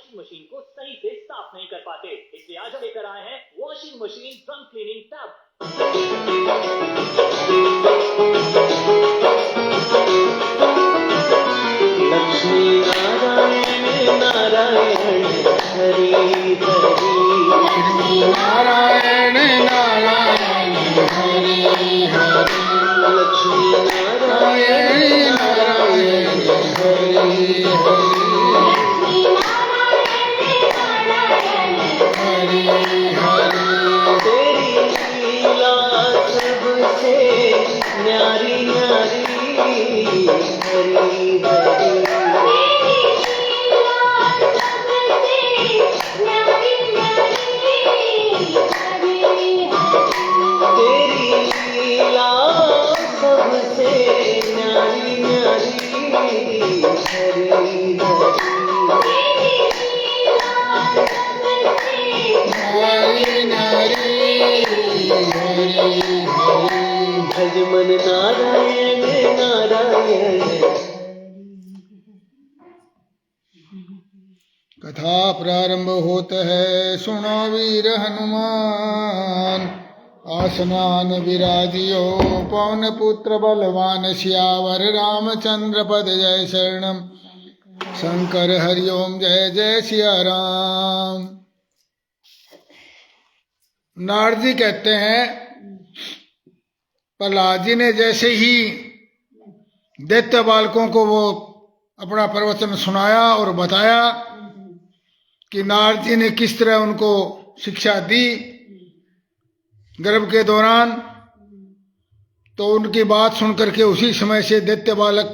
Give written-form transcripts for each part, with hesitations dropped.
Washing machine को सही से साफ नहीं कर पाते, इसलिए आज हम लेकर आए हैं washing machine drum cleaning tub. Lakshmi Narayan Narayan Hari Hari, Lakshmi Narayan Narayan Hari Hari, Lakshmi Narayan Narayan Hari Hari, Hari Hari. तेरी लीला सबसे न्यारी न्यारी हरि हरि, तेरी लीला सबसे न्यारी न्यारी हरि हरि, नारी नारी हरि हरि, भज मन नारायण नारायण। कथा प्रारंभ होता है, सुनो वीर हनुमान। आसनान विराजियो पवन पुत्र बलवान, सियावर रामचंद्र पद जय शरणम। शंकर हरिओम जय जय सिया राम। नारद जी कहते हैं, प्रहलाद जी ने जैसे ही दैत्य बालकों को वो अपना प्रवचन सुनाया और बताया कि नारद जी ने किस तरह उनको शिक्षा दी गर्भ के दौरान, तो उनकी बात सुनकर के उसी समय से दैत्य बालक,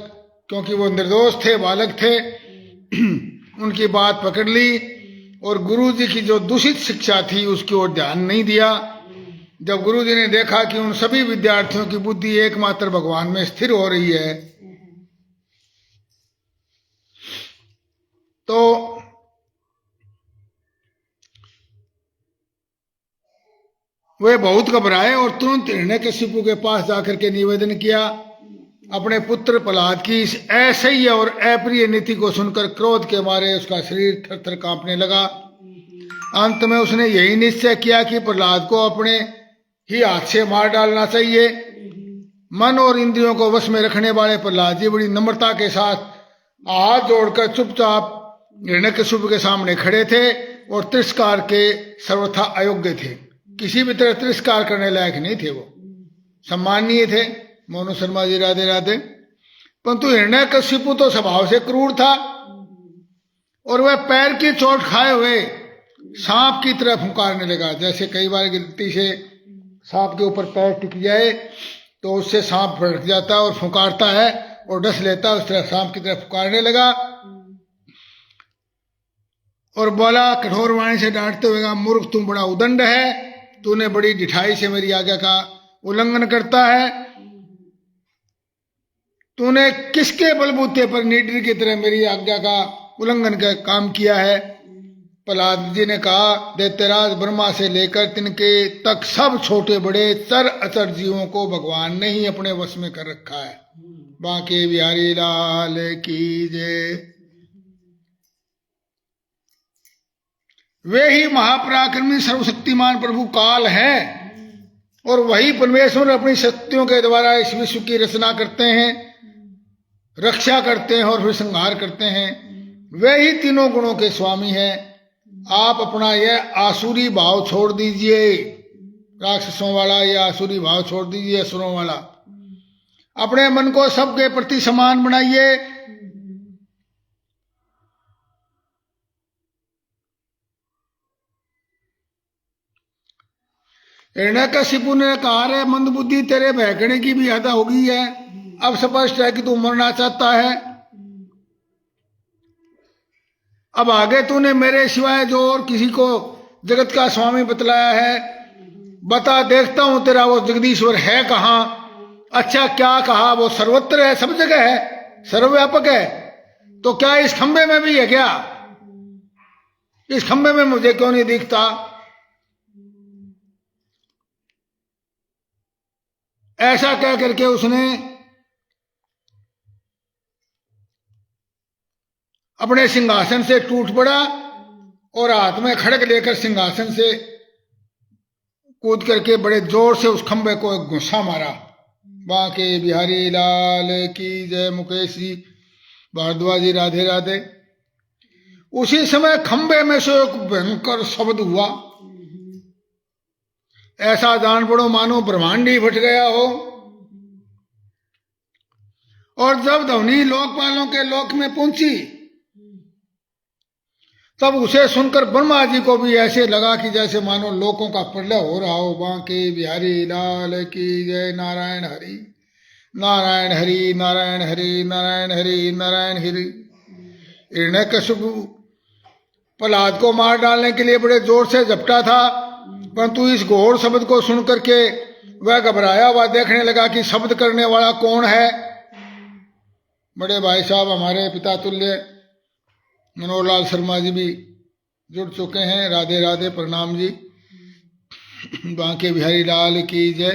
क्योंकि वो निर्दोष थे, बालक थे, उनकी बात पकड़ ली और गुरु जी की जो दूषित शिक्षा थी उसकी ओर ध्यान नहीं दिया। जब गुरु जी ने देखा कि उन सभी विद्यार्थियों की बुद्धि एकमात्र भगवान में स्थिर हो रही है, तो वे बहुत घबराए और तुरंत हिरण्यकशिपु के पास जाकर के निवेदन किया। अपने पुत्र प्रहलाद की इस असह्य और अप्रिय नीति को सुनकर क्रोध के मारे उसका शरीर थर थर कांपने लगा। अंत में उसने यही निश्चय किया कि प्रहलाद को अपने ही हाथ से मार डालना चाहिए। मन और इंद्रियों को वश में रखने वाले प्रहलाद जी बड़ी नम्रता के साथ हाथ जोड़कर चुपचाप हिरण्यकशिपु के सामने खड़े थे और तिरस्कार के सर्वथा अयोग्य थे। किसी भी तरह तिरस्कार करने लायक नहीं थे, वो सम्माननीय थे। मोनू शर्मा जी राधे राधे। परंतु हिरण्यकशिपु तो स्वभाव से क्रूर था और वह पैर की चोट खाए हुए सांप की तरह फुंकारने लगा। जैसे कई बार गलती से सांप के ऊपर पैर टिक जाए तो उससे सांप भड़क जाता है और फुंकारता है और डस लेता है, उस तरह सांप की तरह फुंकारने लगा और बोला कठोर वाणी से डांटते हुए, मूर्ख तुम बड़ा उदंड है, तूने बड़ी ढिठाई से मेरी आज्ञा का उल्लंघन करता है। तूने किसके बलबूते पर नीडर की तरह मेरी आज्ञा का उल्लंघन का काम किया है? प्रहलाद जी ने कहा, दैत्यराज ब्रह्मा से लेकर तिनके तक सब छोटे बड़े चर अचर जीवों को भगवान ने ही अपने वश में कर रखा है। बांके बिहारी लाल की जय। वे ही महापराक्रमी सर्वशक्तिमान प्रभु काल है और वही परमेश्वर अपनी शक्तियों के द्वारा इस विश्व की रचना करते हैं, रक्षा करते हैं और फिर संहार करते हैं। वे ही तीनों गुणों के स्वामी हैं। आप अपना यह आसुरी भाव छोड़ दीजिए, राक्षसों वाला यह आसुरी भाव छोड़ दीजिए, असुरों वाला। अपने मन को सबके प्रति समान बनाइए। हिरण्यकशिपु ने कहा, रे मंदबुद्धि, तेरे बहकने की भी हद हो गई है। अब स्पष्ट है कि तू मरना चाहता है। अब आगे तूने मेरे सिवाय जो और किसी को जगत का स्वामी बतलाया है, बता, देखता हूं तेरा वो जगदीश्वर है कहां। अच्छा, क्या कहा? वो सर्वत्र है, सब जगह है, सर्वव्यापक है। तो क्या इस खंबे में भी है क्या? इस खंबे में मुझे क्यों नहीं दिखता? ऐसा कह करके उसने अपने सिंहासन से टूट पड़ा और हाथ में खड़ग लेकर सिंहासन से कूद करके बड़े जोर से उस खंबे को एक घुसा मारा। बांके बिहारी लाल की जय। मुकेश जी, भारद्वाज जी, राधे राधे। उसी समय खंबे में से एक भयंकर शब्द हुआ, ऐसा जान पड़ो मानो ब्रह्मांड ही फट गया हो। और जब ध्वनि लोकपालों के लोक में पहुंची तब उसे सुनकर ब्रह्मा जी को भी ऐसे लगा कि जैसे मानो लोकों का प्रलय हो रहा हो। बांके बिहारी लाल की जय। नारायण हरि नारायण हरि नारायण हरि नारायण हरि नारायण हरि। हिरण्यकशिपु प्रहलाद को मार डालने के लिए बड़े जोर से झपटा था, परंतु इस घोर शब्द को सुनकर के वह घबराया। वह देखने लगा कि शब्द करने वाला कौन है। बड़े भाई साहब हमारे पिता तुल्य मनोहर लाल शर्मा जी भी जुड़ चुके हैं। राधे राधे, प्रणाम जी। बांके बिहारी लाल की जय।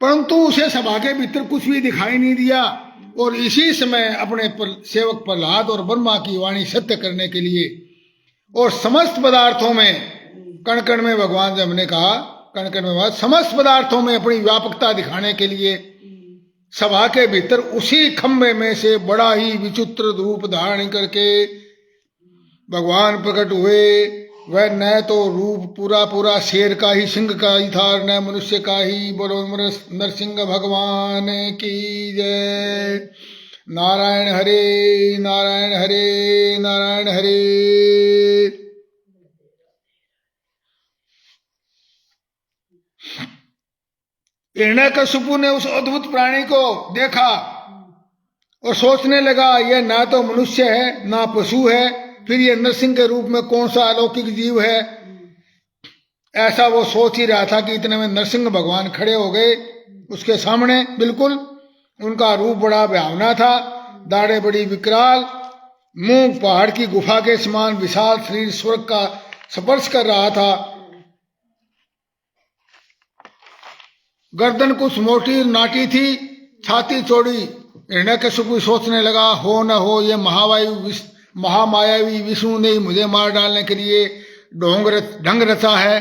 परंतु उसे सभा के भीतर कुछ भी दिखाई नहीं दिया। और इसी समय अपने सेवक प्रहलाद और ब्रह्मा की वाणी सत्य करने के लिए और समस्त पदार्थों में कण कण में भगवान जब ने कहा, कण कण में बात, समस्त पदार्थों में अपनी व्यापकता दिखाने के लिए सभा के भीतर उसी खंबे में से बड़ा ही विचित्र रूप धारण करके भगवान प्रकट हुए। वह न तो रूप पूरा पूरा शेर का ही, सिंह का ही था, न मनुष्य का ही। बोलो नरसिंह भगवान की जय। नारायण हरे नारायण हरे नारायण हरे। हिरण्यकशिपु ने उस अद्भुत प्राणी को देखा और सोचने लगा यह ना तो मनुष्य है ना पशु है, फिर ये नरसिंह के रूप में कौन सा अलौकिक जीव है। ऐसा वो सोच ही रहा था कि इतने में नरसिंह भगवान खड़े हो गए उसके सामने। बिल्कुल उनका रूप बड़ा भयावना था, दाढ़े बड़ी विकराल, मुंह पहाड़ की गुफा के समान विशाल, शरीर स्वर्ग का स्पर्श कर रहा था। गर्दन कुछ मोटी नाटी थी, छाती चौड़ी। हिरण्यकशिपु सोचने लगा हो न हो ये महामायावी विष्णु ने मुझे मार डालने के लिए ढंग रचा है।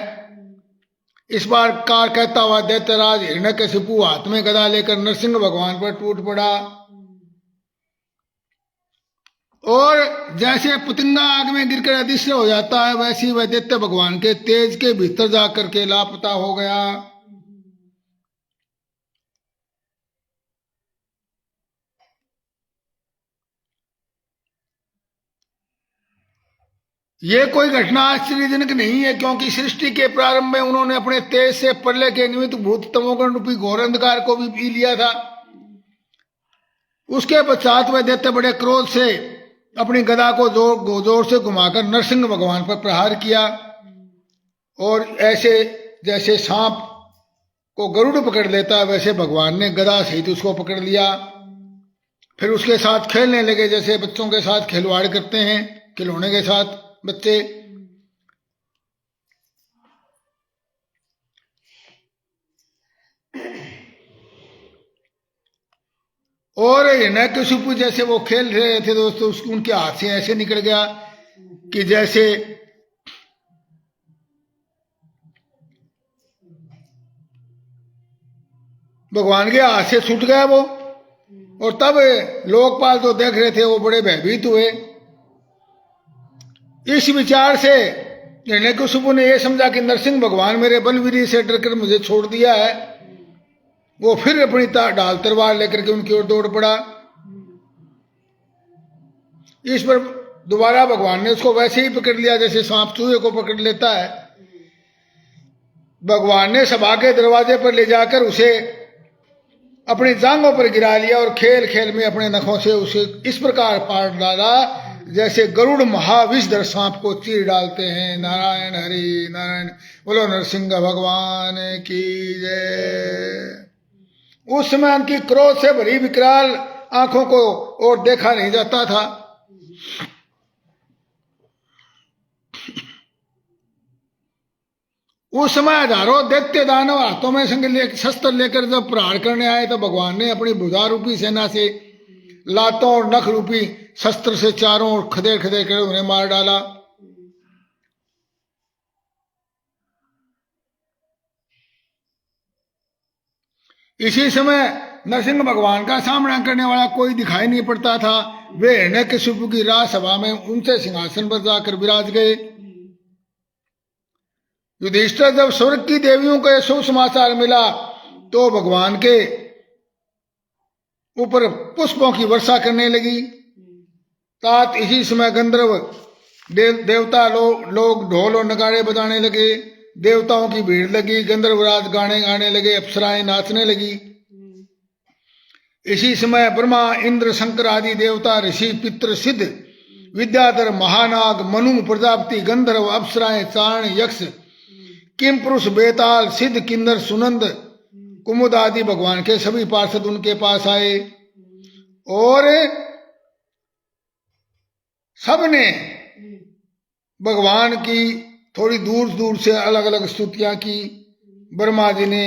इस बार कार कहता हुआ दैत्यराज हिरण्यकशिपु हाथ में गदा लेकर नरसिंह भगवान पर टूट पड़ा। और जैसे पतंगा आग में गिरकर अदृश्य हो जाता है, वैसी वह दैत्य भगवान के तेज के भीतर जाकर के लापता हो गया। ये कोई घटना आश्चर्यजनक नहीं है, क्योंकि सृष्टि के प्रारंभ में उन्होंने अपने तेज से प्रलय के निमित्त भूत तमोगुण रूपी घोर अंधकार को भी पी लिया था। उसके पश्चात वह दैत्य बड़े क्रोध से अपनी गदा को जोर से घुमाकर नरसिंह भगवान पर प्रहार किया। और ऐसे जैसे सांप को गरुड़ पकड़ लेता है, वैसे भगवान ने गदा सहित उसको पकड़ लिया। फिर उसके साथ खेलने लगे, जैसे बच्चों के साथ खिलवाड़ करते हैं, खिलौने के साथ बच्चे। और हिरण्यकशिपु जैसे वो खेल रहे थे दोस्तों, उनके हाथ से ऐसे निकल गया कि जैसे भगवान के हाथ से छूट गया वो। और तब लोकपाल जो देख रहे थे वो बड़े भयभीत हुए। इस विचार से हिरण्यकशिपु ने यह समझा कि नरसिंह भगवान मेरे बलवीर से डरकर मुझे छोड़ दिया है। वो फिर अपनी ढाल तलवार लेकर के उनकी ओर दौड़ पड़ा। इस पर दोबारा भगवान ने उसको वैसे ही पकड़ लिया जैसे सांप चूहे को पकड़ लेता है। भगवान ने सभा के दरवाजे पर ले जाकर उसे अपनी जांघों पर गिरा लिया और खेल खेल में अपने नखों से उसे इस प्रकार पाट डाला जैसे गरुड़ महाविषधर सांप को चीर डालते हैं। नारायण हरि नारायण। बोलो नरसिंह भगवान की जय। उस समय उनकी क्रोध से भरी विकराल आंखों को और देखा नहीं जाता था। उस समय हजारों दैत्य दानव हाथों में शस्त्र लेकर जब प्रहार करने आए तो भगवान ने अपनी भुजा रूपी सेना से लातों और नख रूपी शस्त्र से चारों ओर खदेड़ खदेड़ कर उन्हें मार डाला। इसी समय नरसिंह भगवान का सामना करने वाला कोई दिखाई नहीं पड़ता था। वे हिरण्यकशिपु की राजसभा में उनसे सिंहासन पर जाकर विराज गए। युधिष्ठिर जब स्वर्ग की देवियों को यह शुभ समाचार मिला तो भगवान के ऊपर पुष्पों की वर्षा करने लगी। तात इसी समय गंधर्व देवता लोग ढोल और नगाड़े बजाने लगे। देवताओं की भीड़ लगी। गंधर्वराज गाने गाने लगे। अप्सराएं नाचने लगी। इसी समय ब्रह्मा, इंद्र, शंकर आदि देवता, ऋषि, पितृ, सिद्ध, विद्याधर, महानाग, मनु, प्रजापति, गंधर्व, अप्सराएं, चारण, यक्ष, किम पुरुष, बेताल, सिद्ध, किन्नर, सुनंद, कुमुद आदि भगवान के सभी पार्षद उनके पास आए और सबने भगवान की थोड़ी दूर दूर से अलग अलग स्तुतियां की। ब्रह्मा जी ने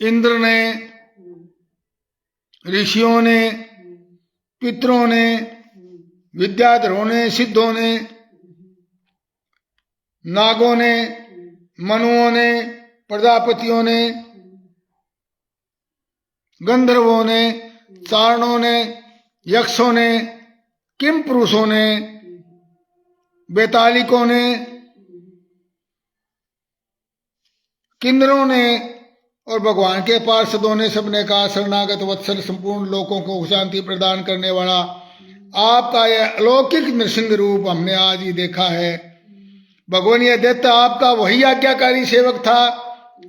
इंद्र ने, ऋषियों ने, पितरों ने, विद्याधरों ने, सिद्धों ने, नागों ने, मनुओं ने, प्रजापतियों ने, गंधर्वों ने, चारणों ने, यक्षों ने, किम पुरुषों ने, बेतालिकों ने, किन्नरों ने और भगवान के पार्षदों ने सबने कहा, शरणागत वत्सल, संपूर्ण लोगों को शांति प्रदान करने वाला आपका यह अलौकिक नृसिंह रूप हमने आज ही देखा है। भगवान यह दैत्य आपका वही आज्ञाकारी सेवक था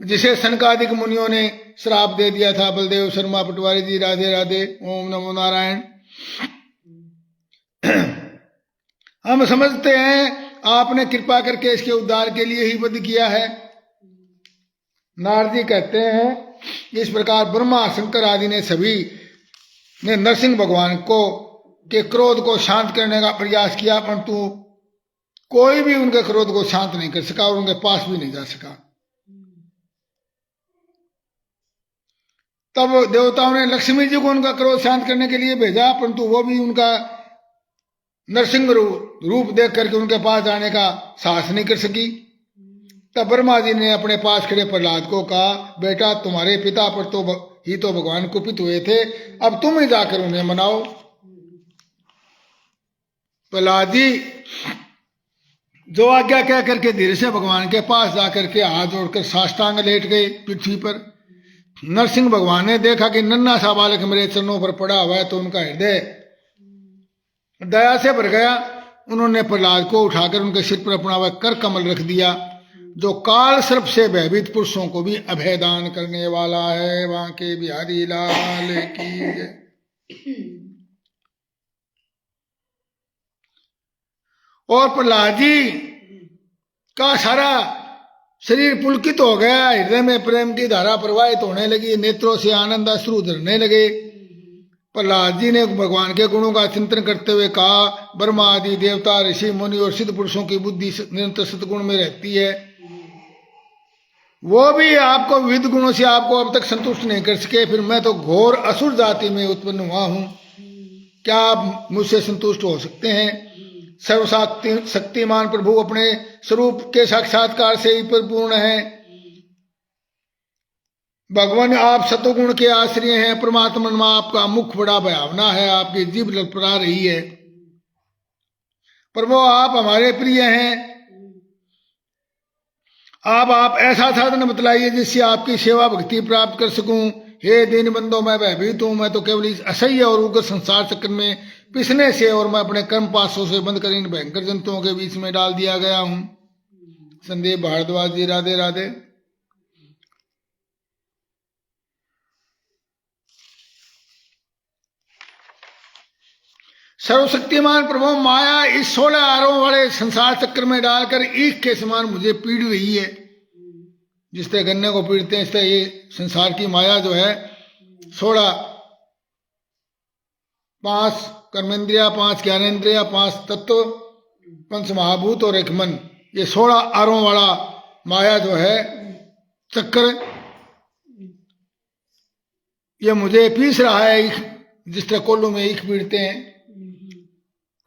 जिसे सनकादिक मुनियों ने श्राप दे दिया था। बलदेव शर्मा पटवारी जी, राधे राधे, ओम नमो नारायण। हम समझते हैं आपने कृपा करके इसके उद्धार के लिए ही वध किया है। नारद जी कहते हैं इस प्रकार ब्रह्मा, शंकर आदि ने सभी ने नरसिंह भगवान को के क्रोध को शांत करने का प्रयास किया, परंतु कोई भी उनके क्रोध को शांत नहीं कर सका और उनके पास भी नहीं जा सका। तब देवताओं ने लक्ष्मी जी को उनका क्रोध शांत करने के लिए भेजा, परंतु वो भी उनका नरसिंह रूप देख करके उनके पास जाने का साहस नहीं कर सकी। तब ब्रह्मा जी ने अपने पास खड़े प्रहलाद को कहा, बेटा तुम्हारे पिता पर तो भगवान कुपित हुए थे, अब तुम ही जाकर उन्हें मनाओ। प्रहलाद जी जो आज्ञा कह करके धीरे से भगवान के पास जाकर के हाथ जोड़कर साष्टांग लेट गए पृथ्वी पर। नरसिंह भगवान ने देखा कि नन्हा सा बालक मेरे चरणों पर पड़ा हुआ है तो उनका हृदय दया से भर गया। उन्होंने प्रहलाद को उठाकर उनके सिर पर अपना वह कर कमल रख दिया जो काल सर्प से भयभीत पुरुषों को भी अभय दान करने वाला है। वहां के बिहारी लाल की जय। और प्रहलाद जी का सारा शरीर पुलकित हो गया। हृदय में प्रेम की धारा प्रवाहित होने लगी। नेत्रों से आनंद अश्रु झरने लगे। प्रहलाद जी ने भगवान के गुणों का चिंतन करते हुए कहा, ब्रह्मा आदि देवता, ऋषि, मुनि और सिद्ध पुरुषों की बुद्धि निरंतर सतगुण में रहती है। वो भी आपको विविध गुणों से आपको अब तक संतुष्ट नहीं कर सके, फिर मैं तो घोर असुर जाति में उत्पन्न हुआ हूं, क्या आप मुझसे संतुष्ट हो सकते हैं? सर्वशक्तिमान प्रभु अपने स्वरूप के साक्षात्कार से ही परिपूर्ण है। भगवान आप सतगुण के आश्रय हैं। परमात्मा में आपका मुख बड़ा भयावना है, आपकी जीभ लड़पड़ा रही है। प्रभु आप हमारे प्रिय हैं। आप ऐसा साधन बतलाइए जिससे आपकी सेवा भक्ति प्राप्त कर सकूं। हे दीन बंदो मैं भयभीत हूं। मैं तो केवल इस असह्य और उग्र संसार चक्र में पिसने से और मैं अपने कर्म पाशों से बंद कर इन भयंकर जंतुओं के बीच में डाल दिया गया हूं। संदीप भारद्वाज जी, राधे राधे। सर्वशक्तिमान प्रभु माया इस 16 आरों वाले संसार चक्र में डालकर ईख के समान मुझे पीड़ रही है। जिस तरह गन्ने को पीड़ते हैं इस तरह ये संसार की माया जो है 16 5 कर्मेंद्रिया, 5 ज्ञानेन्द्रिया, 5 तत्व, 5 महाभूत और 1 मन, ये 16 आरों वाला माया जो है चक्कर, ये मुझे पीस रहा है जिस तरह कोल्लू में ईख पीड़ते हैं।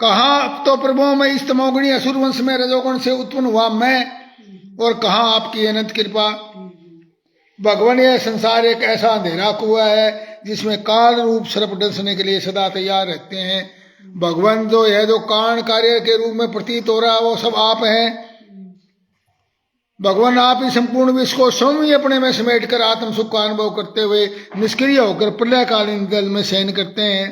कहाँ तो प्रभु मैं इस तमोगुणी असुर वंश में रजोगुण से उत्पन्न हुआ मैं, और कहाँ आपकी अनंत कृपा। भगवान, यह संसार एक ऐसा अंधेरा कुआं है जिसमें काल रूप सर्प डसने के लिए सदा तैयार रहते हैं। भगवान, जो है जो कारण कार्य के रूप में प्रतीत हो रहा है वो सब आप हैं। भगवान, आप ही संपूर्ण विश्व को स्वयं ही अपने में समेट कर आत्म सुख का अनुभव करते हुए निष्क्रिय होकर प्रलयकालीन जल में शयन करते हैं।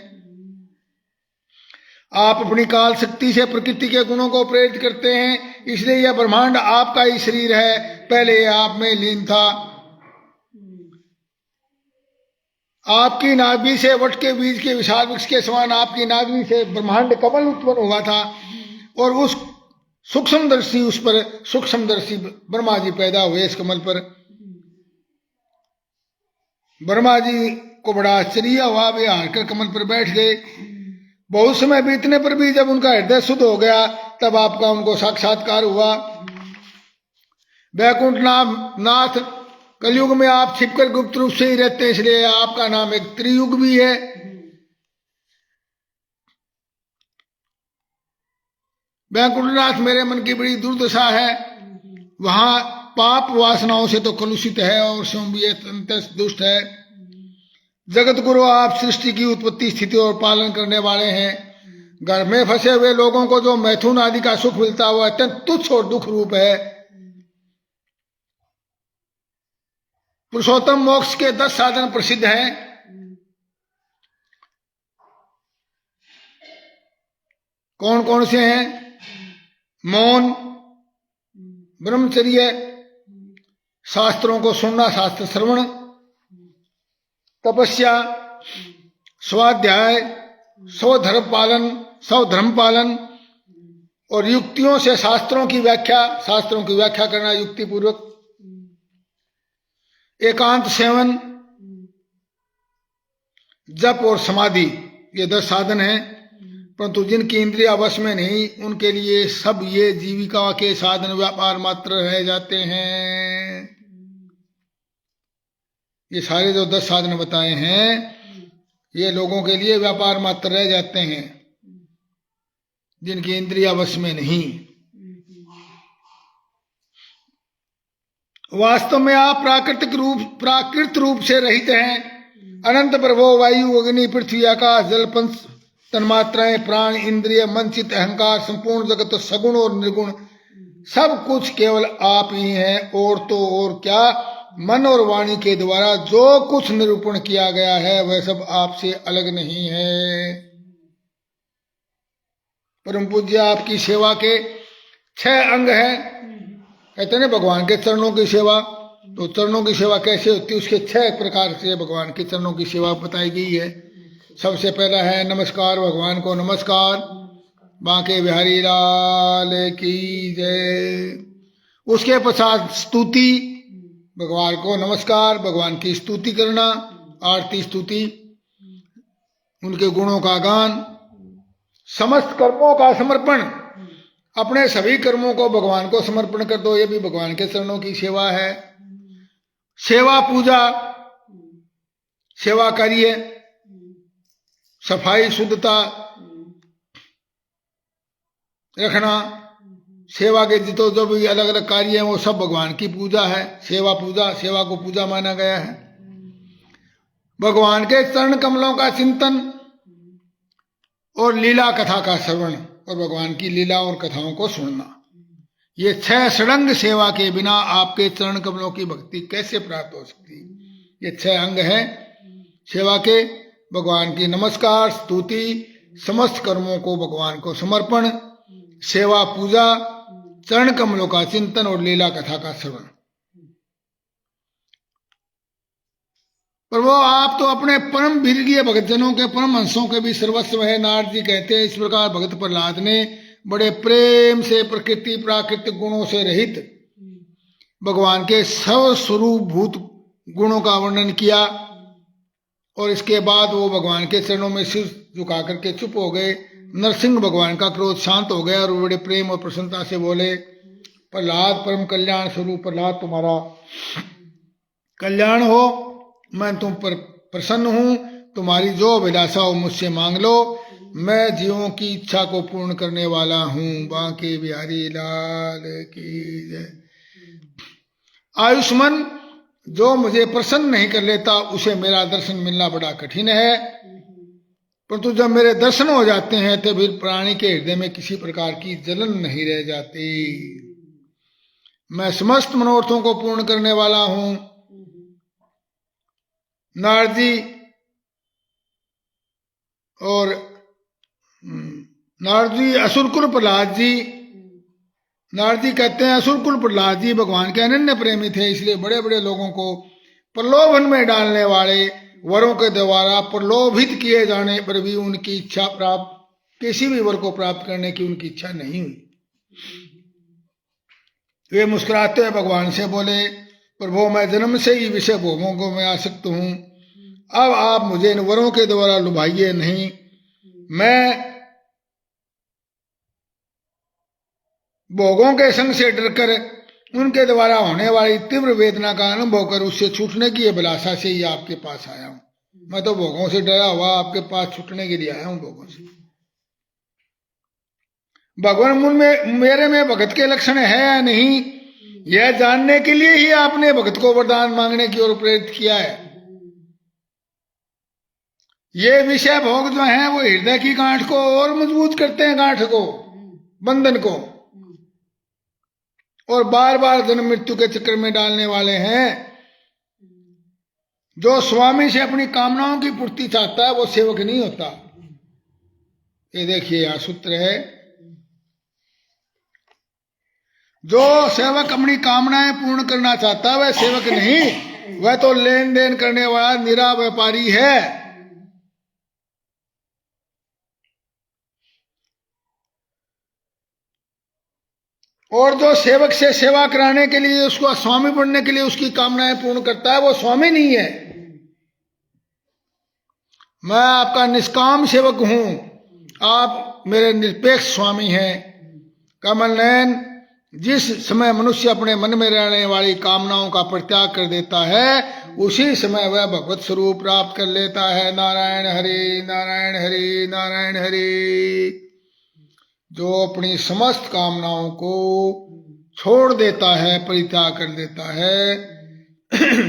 आप अपनी काल शक्ति से प्रकृति के गुणों को प्रेरित करते हैं, इसलिए यह ब्रह्मांड आपका ही शरीर है। पहले यह आप में लीन था। आपकी नाभि से वट के बीज के विशाल वृक्ष के समान आपकी नाभि से ब्रह्मांड कमल उत्पन्न हुआ था, और उस सूक्ष्मदर्शी, उस पर सूक्ष्मदर्शी ब्रह्मा जी पैदा हुए। इस कमल पर ब्रह्मा जी को बड़ा आश्चर्य हुआ, वे हारकर कमल पर बैठ गए। बहुत समय बीतने पर भी जब उनका हृदय शुद्ध हो गया तब आपका उनको साक्षात्कार हुआ। वैकुंठ नाथ, कलयुग में आप छिपकर गुप्त रूप से ही रहते हैं, इसलिए आपका नाम एक त्रियुग भी है। वैकुंठनाथ, मेरे मन की बड़ी दुर्दशा है। वहां पाप वासनाओं से तो कलुषित है और स्वयं भी अत्यंत दुष्ट है। जगत गुरु, आप सृष्टि की उत्पत्ति, स्थिति और पालन करने वाले हैं। घर में फंसे हुए लोगों को जो मैथुन आदि का सुख मिलता है वो अत्यंत तुच्छ और दुख रूप है। पुरुषोत्तम मोक्ष के 10 साधन प्रसिद्ध हैं। कौन कौन से हैं? मौन, ब्रह्मचर्य, शास्त्रों को सुनना, शास्त्र श्रवण, तपस्या, स्वाध्याय, स्वधर्म पालन और युक्तियों से शास्त्रों की व्याख्या करना युक्ति पूर्वक, एकांत सेवन, जप और समाधि, ये 10 साधन हैं। परंतु जिनकी इंद्रिया वश में नहीं, उनके लिए सब ये जीविका के साधन व्यापार मात्र रह जाते हैं। ये सारे जो 10 साधन बताए हैं ये लोगों के लिए व्यापार मात्र रह जाते हैं, जिनकी इंद्रिया वश में नहीं। वास्तव में आप प्राकृत रूप से रहित हैं। अनंत प्रभो, वायु, अग्नि, पृथ्वी, आकाश, जल, पंच तन्मात्राएं, प्राण, इंद्रिय, मन, चित्त, अहंकार, संपूर्ण जगत, सगुण और निर्गुण, सब कुछ केवल आप ही हैं। और तो और क्या, मन और वाणी के द्वारा जो कुछ निरूपण किया गया है वह सब आपसे अलग नहीं है। परम पूज्य, आपकी सेवा के 6 अंग हैं। कहते हैं भगवान के चरणों की सेवा, तो चरणों की सेवा कैसे होती है, उसके 6 प्रकार से भगवान के चरणों की सेवा बताई गई है। सबसे पहला है नमस्कार, भगवान को नमस्कार, बांके बिहारी लाल की जय। उसके पश्चात स्तुति, भगवान को नमस्कार, भगवान की स्तुति करना, आरती स्तुति, उनके गुणों का गान, समस्त कर्मों का समर्पण, अपने सभी कर्मों को भगवान को समर्पण कर दो, ये भी भगवान के चरणों की सेवा है। सेवा पूजा, सेवा करिए, सफाई शुद्धता रखना, सेवा के जो भी अलग अलग कार्य हैं वो सब भगवान की पूजा है। सेवा पूजा, सेवा को पूजा माना गया है। भगवान के चरण कमलों का चिंतन और लीला कथा का श्रवण, और भगवान की लीला और कथाओं को सुनना, ये 6 षडंग सेवा के बिना आपके चरण कमलों की भक्ति कैसे प्राप्त हो सकती। ये 6 अंग हैं सेवा के। भगवान की नमस्कार, स्तुति, समस्त कर्मों को भगवान को समर्पण, सेवा पूजा, चरण कमलों का चिंतन और लीला कथा का श्रवण। प्रभु, आप तो अपने परम वीर्य भक्तजनों के परम हंसों के भी सर्वस्व है। नारद जी कहते हैं, इस प्रकार भगत प्रहलाद ने बड़े प्रेम से प्रकृति प्राकृतिक गुणों से रहित भगवान के स्वस्वरूप भूत गुणों का वर्णन किया, और इसके बाद वो भगवान के चरणों में सिर झुका करके चुप हो गए। नरसिंह भगवान का क्रोध शांत हो गया और बड़े प्रेम और प्रसन्नता से बोले, प्रहलाद परम कल्याण स्वरूप प्रहलाद तुम्हारा कल्याण हो। मैं तुम पर प्रसन्न हूँ, तुम्हारी जो अभिलाषा हो मुझसे मांग लो। मैं जीवों की इच्छा को पूर्ण करने वाला हूँ। बांके बिहारी लाल की जय। आयुष्मान जो मुझे प्रसन्न नहीं कर लेता उसे मेरा दर्शन मिलना बड़ा कठिन है, परंतु जब मेरे दर्शन हो जाते हैं तो फिर प्राणी के हृदय में किसी प्रकार की जलन नहीं रह जाती। मैं समस्त मनोरथों को पूर्ण करने वाला हूँ। नारद जी और नारद जी असुरकुल प्रहलाद जी, नारद जी कहते हैं असुरकुल प्रहलाद जी भगवान के अनन्य प्रेमी थे, इसलिए बड़े बड़े लोगों को प्रलोभन में डालने वाले वरों के द्वारा प्रलोभित किए जाने पर भी उनकी इच्छा प्राप्त, किसी भी वर को प्राप्त करने की उनकी इच्छा नहीं हुई। वे मुस्कुराते हुए भगवान से बोले, प्रभु मैं जन्म से ही विषय भोगों को मैं आसक्त हूँ, अब आप मुझे इन वरों के द्वारा लुभाइए नहीं। मैं भोगों के संग से डरकर उनके द्वारा होने वाली तीव्र वेदना का अनुभव कर उससे छूटने की अभिलाषा से ही आपके पास आया हूँ। मैं तो भोगों से डरा हुआ आपके पास छूटने के लिए आया हूँ भोगों से। भगवान मेरे में भगत के लक्षण है या नहीं, यह जानने के लिए ही आपने भगत को वरदान मांगने की ओर प्रेरित किया है। ये विषय भोग जो हैं वो हृदय की गांठ को और मजबूत करते हैं, गांठ को, बंधन को, और बार बार जन्म मृत्यु के चक्कर में डालने वाले हैं। जो स्वामी से अपनी कामनाओं की पूर्ति चाहता है वो सेवक नहीं होता। ये देखिए यह सूत्र है, जो सेवक अपनी कामनाएं पूर्ण करना चाहता है वह सेवक नहीं, वह तो लेन देन करने वाला निरा व्यापारी है। और जो सेवक से सेवा कराने के लिए, उसको स्वामी बनने के लिए उसकी कामनाएं पूर्ण करता है वो स्वामी नहीं है। मैं आपका निष्काम सेवक हूं, आप मेरे निरपेक्ष स्वामी हैं। कमल नयन, जिस समय मनुष्य अपने मन में रहने वाली कामनाओं का परित्याग कर देता है उसी समय वह भगवत स्वरूप प्राप्त कर लेता है। नारायण हरि नारायण हरि नारायण हरि। जो अपनी समस्त कामनाओं को छोड़ देता है, परित्याग कर देता है,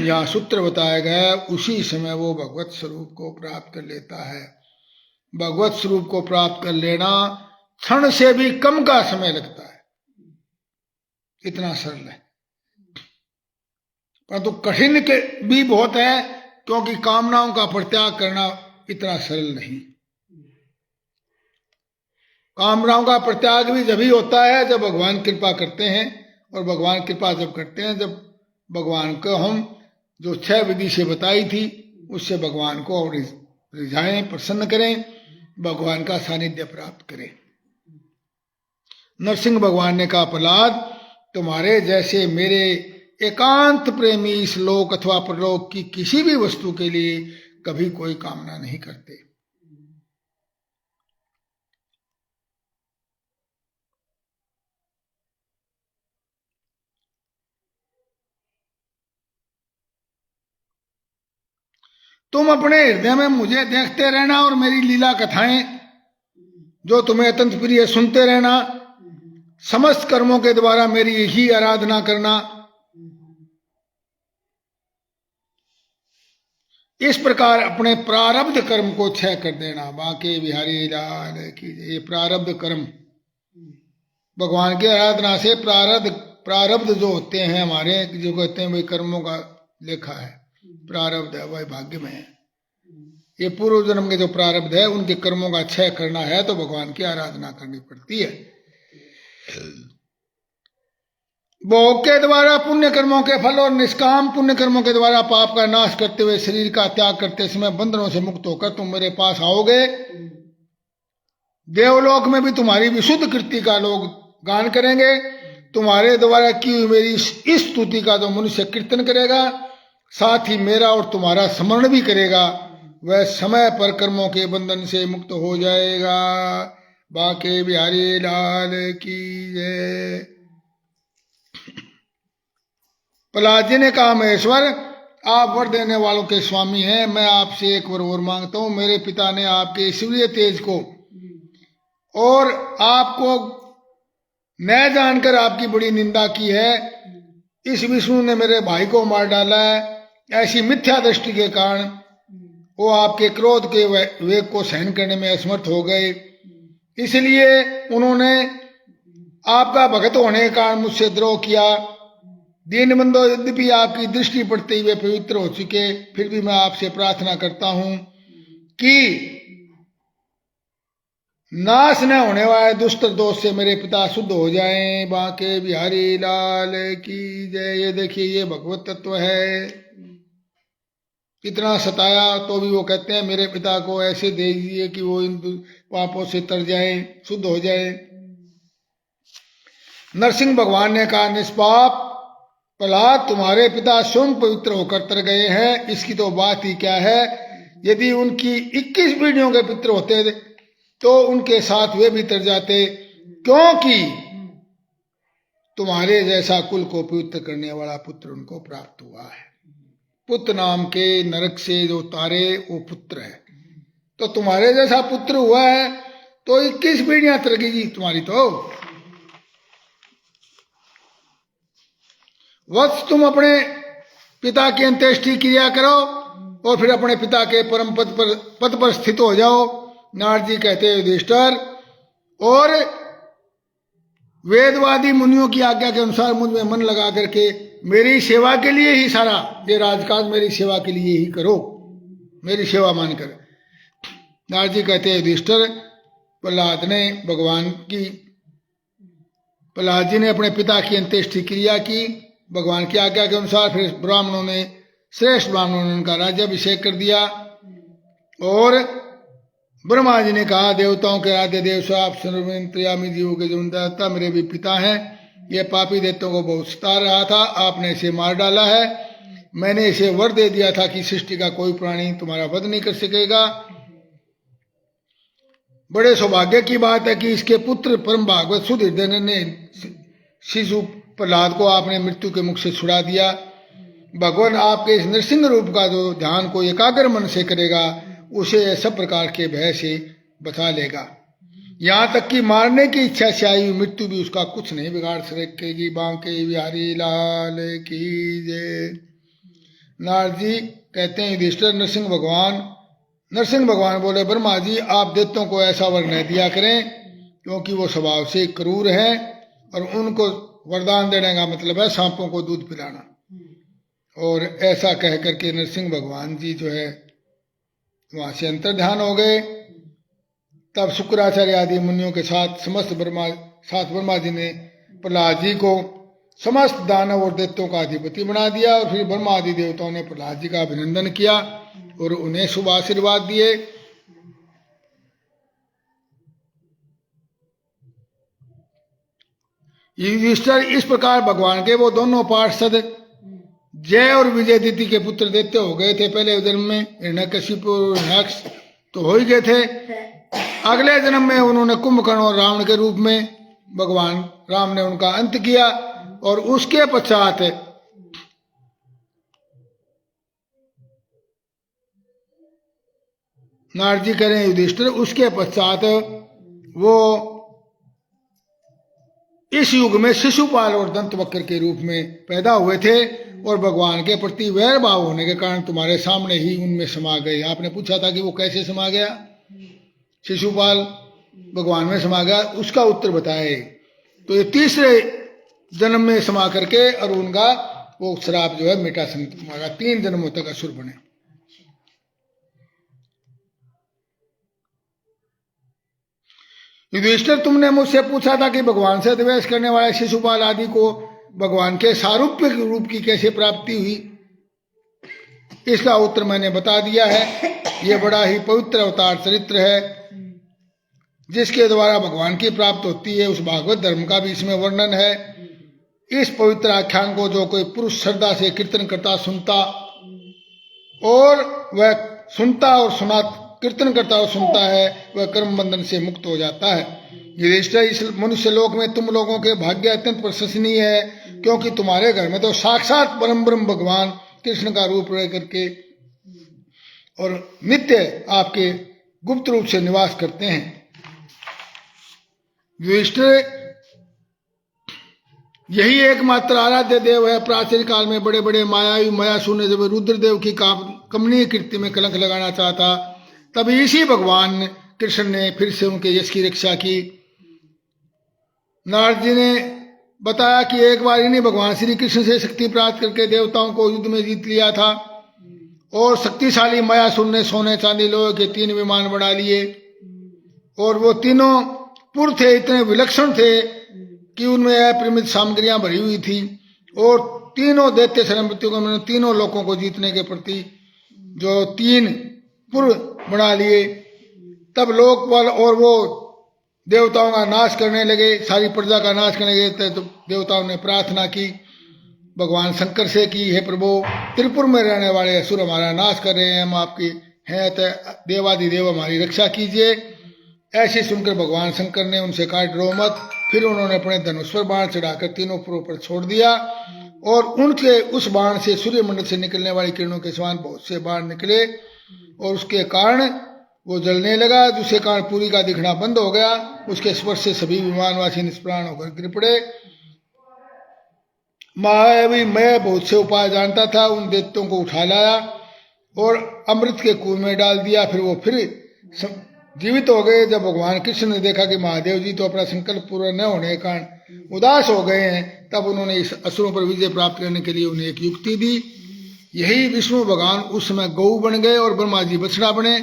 यह सूत्र बताया गया, उसी समय वो भगवत स्वरूप को प्राप्त कर लेता है। भगवत स्वरूप को प्राप्त कर लेना क्षण से भी कम का समय लगता है, इतना सरल है। परंतु कठिन के भी बहुत है, क्योंकि कामनाओं का परित्याग करना इतना सरल नहीं। कामनाओं का परित्याग भी जब ही होता है जब भगवान कृपा करते हैं, और भगवान कृपा जब करते हैं जब भगवान को हम जो 6 विधि से बताई थी उससे भगवान को और रिझाएं, प्रसन्न करें, भगवान का सानिध्य प्राप्त करें। नरसिंह भगवान ने कहा, प्रहलाद तुम्हारे जैसे मेरे एकांत प्रेमी इस लोक अथवा परलोक की किसी भी वस्तु के लिए कभी कोई कामना नहीं करते। तुम अपने हृदय में मुझे देखते रहना और मेरी लीला कथाएं जो तुम्हें अत्यंत प्रिय सुनते रहना। समस्त कर्मों के द्वारा मेरी ही आराधना करना। इस प्रकार अपने प्रारब्ध कर्म को क्षय कर देना। बांके बिहारी लाल की। ये प्रारब्ध कर्म, भगवान की आराधना से प्रारब्ध जो होते हैं हमारे, जो कहते हैं वही कर्मों का लेखा है, प्रारब्ध है, वही भाग्य में है। ये पूर्व जन्म के जो प्रारब्ध है उनके कर्मों का क्षय करना है तो भगवान की आराधना करनी पड़ती है। भोग के द्वारा पुण्य कर्मों के फल और निष्काम पुण्य कर्मों के द्वारा पाप का नाश करते हुए शरीर का त्याग करते समय बंधनों से मुक्त होकर तुम मेरे पास आओगे। देवलोक में भी तुम्हारी विशुद्ध कृति का लोग गान करेंगे। तुम्हारे द्वारा की हुई मेरी इस स्तुति का जो मनुष्य कीर्तन करेगा, साथ ही मेरा और तुम्हारा स्मरण भी करेगा, वह समय पर कर्मों के बंधन से मुक्त हो जाएगा। बांके बिहारी लाल की जय। प्रहलाद जी ने कहा, महेश्वर आप वर देने वालों के स्वामी हैं, मैं आपसे एक वर और मांगता हूं। मेरे पिता ने आपके ईश्वरीय तेज को और आपको न जानकर आपकी बड़ी निंदा की है। इस विष्णु ने मेरे भाई को मार डाला है। ऐसी मिथ्या दृष्टि के कारण वो आपके क्रोध के वेग को सहन करने में असमर्थ हो गए, इसलिए उन्होंने आपका भगत होने के कारण मुझसे द्रोह किया। दीनबंधो, यद्यपि आपकी दृष्टि पड़ते हुए पवित्र हो चुके, फिर भी मैं आपसे प्रार्थना करता हूं कि नाश न होने वाले दुष्ट दोष से मेरे पिता शुद्ध हो जाएं। बांके बिहारी लाल की जय। ये देखिए, ये भगवत तत्व है। इतना सताया तो भी वो कहते हैं मेरे पिता को ऐसे दे दीजिए कि वो इन पापों से तर जाए, शुद्ध हो जाए। नरसिंह भगवान ने कहा, निष्पाप प्रहलाद, तुम्हारे पिता स्वयं पवित्र होकर तर गए हैं, इसकी तो बात ही क्या है। यदि उनकी 21 पीढ़ियों के पितर होते तो उनके साथ वे भी तर जाते, क्योंकि तुम्हारे जैसा कुल को पवित्र करने वाला पुत्र उनको प्राप्त हुआ है। पुत्र नाम के नरक से जो तारे वो पुत्र है, तो तुम्हारे जैसा पुत्र हुआ है तो 21 पीढ़ियां तरगेगी तुम्हारी। तो वत्स, तुम अपने पिता की अंत्येष्टि क्रिया करो और फिर अपने पिता के परम पद पर स्थित हो जाओ। नारद जी कहते हैं, युधिष्ठिर, और वेदवादी मुनियों की आज्ञा के अनुसार मुझ में मन लगा करके मेरी सेवा के लिए ही सारा ये राजकाज मेरी सेवा के लिए ही करो, मेरी सेवा मानकर। नारद जी कहते हैं, युधिष्ठिर, प्रहलाद जी ने अपने पिता की अंत्येष्टि क्रिया की भगवान की आज्ञा के अनुसार। फिर ब्राह्मणों ने, श्रेष्ठ ब्राह्मणों ने उनका राज्याभिषेक कर दिया और ब्रह्मा जी ने कहा, देवताओं के आद्य देव स्वाप सर्वंतर्यामी जीवों के जीवनदाता मेरे भी पिता हैं। ये पापी दैत्यों को बहुत सता रहा था, आपने इसे मार डाला है। मैंने इसे वर दे दिया था कि सृष्टि का कोई प्राणी तुम्हारा वध नहीं कर सकेगा। बड़े सौभाग्य की बात है कि इसके पुत्र परम भागवत सुधीर ने शिशु प्रहलाद को आपने मृत्यु के मुख से छुड़ा दिया। भगवान आपके इस नृसिंह रूप का जो ध्यान को एकाग्र मन से करेगा उसे सब प्रकार के भय से बचा लेगा। यहाँ तक कि मारने की इच्छा से आई हुई मृत्यु भी उसका कुछ नहीं बिगाड़ सकेगी। बांके बिहारी लाल की जय। नारद जी कहते हैं, युधिष्ठिर, नरसिंह भगवान बोले, ब्रह्मा जी, आप दैत्यों को ऐसा वर न दिया करें, क्योंकि वो स्वभाव से क्रूर हैं और उनको वरदान देने का मतलब है सांपों को दूध पिलाना। और ऐसा कह करके नरसिंह भगवान जी जो है वहां से अंतर ध्यान हो गए। तब शुक्राचार्य आदि मुनियों के साथ ब्रह्मा जी ने प्रहलाद जी को समस्त दानव और दैत्यों का अधिपति बना दिया। और फिर ब्रह्मा आदि देवताओं ने प्रहलाद जी का अभिनंदन किया और उन्हें शुभ आशीर्वाद दिए। युधिष्ठिर, इस प्रकार भगवान के वो दोनों पार्षद जय और विजयदिति के पुत्र दैत्य हो गए थे। पहले जन्म में हिरण्यकशिपु और हिरण्याक्ष तो हो ही गए थे। अगले जन्म में उन्होंने कुंभकर्ण और रावण के रूप में भगवान राम ने उनका अंत किया। और उसके पश्चात नारद जी करें, युधिष्ठिर, उसके पश्चात वो इस युग में शिशुपाल और दंतवक्र के रूप में पैदा हुए थे और भगवान के प्रति वैर भाव होने के कारण तुम्हारे सामने ही उनमें समा गए। आपने पूछा था कि वो कैसे समा गया, शिशुपाल भगवान में समा गया, उसका उत्तर बताए। तो ये तीसरे जन्म में समा करके और उनका वो श्राप जो है मिटा संग 3 जन्मों तक असुर बने। युधिष्ठिर, तुमने मुझसे पूछा था कि भगवान से द्वेष करने वाले शिशुपाल आदि को भगवान के सारूप्य रूप की कैसे प्राप्ति हुई। इसका उत्तर मैंने बता दिया है। यह बड़ा ही पवित्र अवतार चरित्र है जिसके द्वारा भगवान की प्राप्ति होती है। उस भागवत धर्म का भी इसमें वर्णन है। इस पवित्र आख्यान को जो कोई पुरुष श्रद्धा से कीर्तन करता सुनता और वह सुनता और सुना कीर्तन करता और सुनता है, वह कर्म बंधन से मुक्त हो जाता है। युधिष्ठिर, इस मनुष्य लोक में तुम लोगों के भाग्य अत्यंत प्रशंसनीय है। क्योंकि तुम्हारे घर में तो साक्षात परम ब्रह्म भगवान कृष्ण का रूप रह करके और नित्य आपके गुप्त रूप से निवास करते हैं। युधिष्ठिर, यही एकमात्र आराध्य देव है। प्राचीन काल में बड़े बड़े मायावी मायासुर ने जब रुद्रदेव की कमनीय कृत्य में कलंक लगाना चाहता, तभी इसी भगवान कृष्ण ने फिर से उनके यश की रक्षा की। नारद जी ने बताया कि एक बार इन्हीं भगवान श्री कृष्ण से शक्ति प्राप्त करके देवताओं को युद्ध में जीत लिया था और शक्तिशाली मायासुर ने सोने चांदी लोहे के 3 विमान बना लिए और वो तीनों पुर थे, इतने विलक्षण थे कि उनमें अपरिमित सामग्रियां भरी हुई थी और तीनों दैत्य शरणपतियों को, तीनों लोगों को जीतने के प्रति जो 3 पुर बना लिए। तब लोकपाल और वो देवताओं का नाश करने लगे, सारी प्रजा का नाश करने लगे। तो देवताओं ने प्रार्थना की भगवान शंकर से कि हे प्रभु, त्रिपुर में रहने वाले असुर हमारा नाश कर रहे हैं, हम आपकी हैं तो देवादिदेव हमारी रक्षा कीजिए। ऐसे सुनकर भगवान शंकर ने उनसे कहा डरो मत। फिर उन्होंने अपने धनुष पर बाण चढ़ाकर तीनों पुरों पर छोड़ दिया और उनके उस बाण से सूर्यमंडल से निकलने वाली किरणों के समान बहुत से बाण निकले और उसके कारण वो जलने लगा, जिसके कारण पुरी का दिखना बंद हो गया। उसके स्पर्श से सभी विमानवासी निष्प्राण होकर गिर पड़े। महावी मैं बहुत से उपाय जानता था, उन दैत्यों को उठा लाया और अमृत के कुएं में डाल दिया। फिर वो फिर जीवित हो गए। जब भगवान कृष्ण ने देखा कि महादेव जी तो अपना संकल्प पूरा न होने के कारण उदास हो गए हैं, तब उन्होंने इस असुरों पर विजय प्राप्त करने के लिए उन्हें एक युक्ति दी। यही विष्णु भगवान उस समय गौ बन गए और ब्रह्मा जी बछड़ा बने।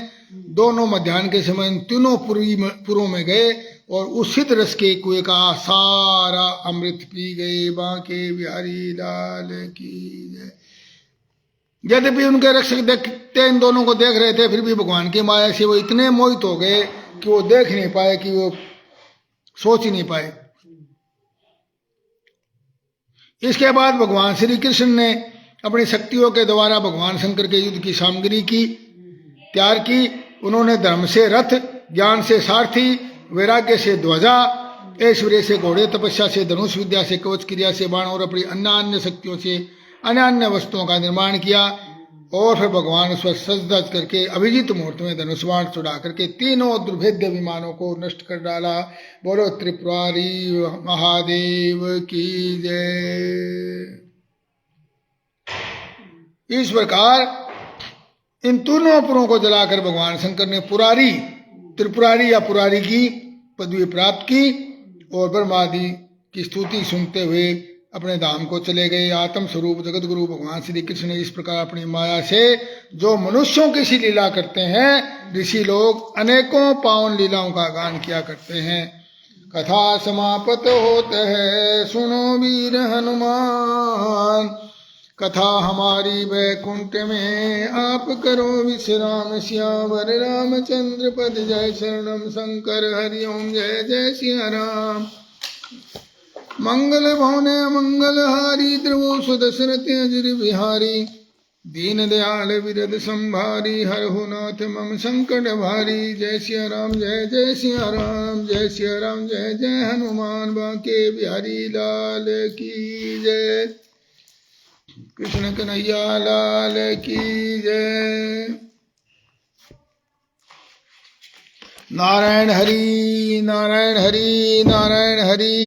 दोनों मध्याह्न के समय तीनों पुरों में गए और उस सिद्ध रस के कुएं का सारा अमृत पी गए। बांके बिहारी लाल की जय। यद्यपि उनके रक्षक देखते इन दोनों को देख रहे थे, फिर भी भगवान की माया से वो इतने मोहित हो गए कि वो देख नहीं पाए, कि वो सोच ही नहीं पाए। इसके बाद भगवान श्री कृष्ण ने अपनी शक्तियों के द्वारा भगवान शंकर के युद्ध की सामग्री की तैयार की। उन्होंने धर्म से रथ, ज्ञान से सारथी, वैराग्य से ध्वजा, ऐश्वर्य से घोड़े, तपस्या से धनुष, विद्या से कवच, क्रिया से बाण और अपनी अन्य शक्तियों से अन्य वस्तुओं का निर्माण किया और फिर भगवान उस पर सज धज करके अभिजीत मुहूर्त में धनुष बाण चढ़ा करके तीनों दुर्भेद्य विमानों को नष्ट कर डाला। बोलो त्रिपुरारी महादेव की जय। इस प्रकार इन तीनों पुरों को जलाकर भगवान शंकर ने पुरारी, त्रिपुरारी या पुरारी की पदवी प्राप्त की और ब्रह्मादि की स्तुति सुनते हुए अपने धाम को चले गए। आत्म स्वरूप जगत गुरु भगवान श्री कृष्ण ने इस प्रकार अपनी माया से जो मनुष्यों की सी लीला करते हैं, ऋषि लोग अनेकों पावन लीलाओं का गान किया करते हैं। कथा समाप्त होते है सुनो वीर हनुमान, कथा हमारी वैकुंठ में आप करो विश्राम। श्यावर रामचंद्र पद जय शरणम शंकर हरिओम जय जय सिया राम। मंगल भवने मंगल हारी द्रवो सुदशरथ अजिर बिहारी, दीन दयाल विरद संभारी हरहु नाथ मम संकट भारी। जय सिया राम जय जय सिया राम, जय सिया राम जय जय हनुमान। बांके बिहारी लाल की जय। कृष्ण कन्हैया लाल की जय। नारायण हरि नारायण हरि नारायण हरि।